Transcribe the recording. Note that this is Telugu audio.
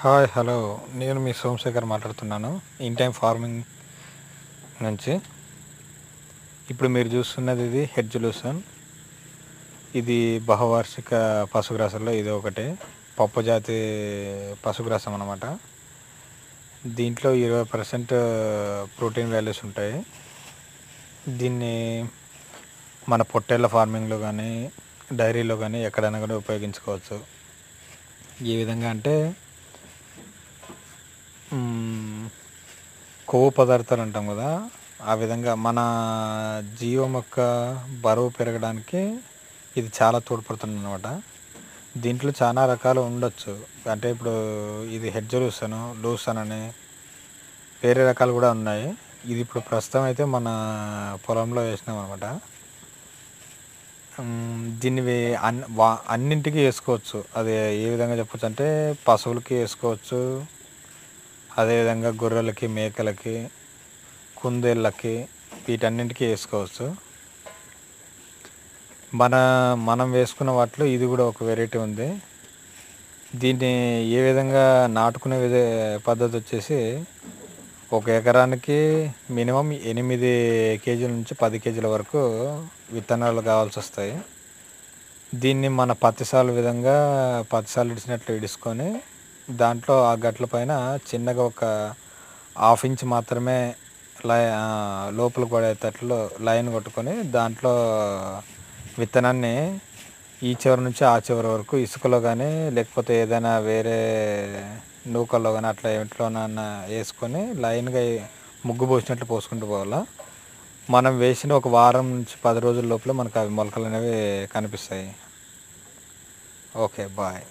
హాయ్ హలో నేను మీ సోమశేఖర్ మాట్లాడుతున్నాను ఇన్ టైమ్ ఫార్మింగ్ నుంచి. ఇప్పుడు మీరు చూస్తున్నది ఇది హెడ్జులూసన్. ఇది బహువార్షిక పశుగ్రాసంలో ఇది ఒకటి పప్పు జాతి పశుగ్రాసం అన్నమాట. దీంట్లో 20% ప్రోటీన్ వాల్యూస్ ఉంటాయి. దీన్ని మన పొట్టేళ్ళ ఫార్మింగ్లో కానీ డైరీలో కానీ ఎక్కడైనా కూడా ఉపయోగించుకోవచ్చు. ఏ విధంగా అంటే కొవ్వు పదార్థాలు అంటాం కదా, ఆ విధంగా మన జీవం యొక్క బరువు పెరగడానికి ఇది చాలా తోడ్పడుతుంది అన్నమాట. దీంట్లో చాలా రకాలు ఉండొచ్చు. అంటే ఇప్పుడు ఇది లూసన్ అని వేరే రకాలు కూడా ఉన్నాయి. ఇది ఇప్పుడు ప్రస్తుతం అయితే మన పొలంలో వేసినాం అనమాట. దీన్ని అన్నింటికి వేసుకోవచ్చు. అది ఏ విధంగా చెప్పచ్చు అంటే పశువులకి వేసుకోవచ్చు, అదేవిధంగా గొర్రెలకి, మేకలకి, కుందేళ్ళకి, వీటన్నింటికి వేసుకోవచ్చు. మనం వేసుకున్న వాటిలో ఇది కూడా ఒక వెరైటీ ఉంది. దీన్ని ఏ విధంగా నాటుకునే పద్ధతి వచ్చేసి ఒక ఎకరానికి మినిమం 8 కేజీల నుంచి 10 కేజీల వరకు విత్తనాలు కావాల్సి వస్తాయి. దీన్ని మన పత్తిసాలు ఇడిచినట్లు ఇడుచుకొని దాంట్లో ఆ గట్ల పైన చిన్నగా ఒక 1/2 ఇంచ్ మాత్రమే లోపలికి పడేటట్లు లైన్ కొట్టుకొని దాంట్లో విత్తనాన్ని ఈ చివరి నుంచి ఆ చివరి వరకు ఇసుకలో కానీ లేకపోతే ఏదైనా వేరే నూకల్లో కానీ అట్లా ఎట్లోనన్నా వేసుకొని లైన్గా ముగ్గు పోసినట్లు పోసుకుంటూ పోవాలా. మనం వేసిన ఒక వారం నుంచి 10 రోజుల లోపల మనకు అవి మొలకలు అనేవి కనిపిస్తాయి. Okay, bye.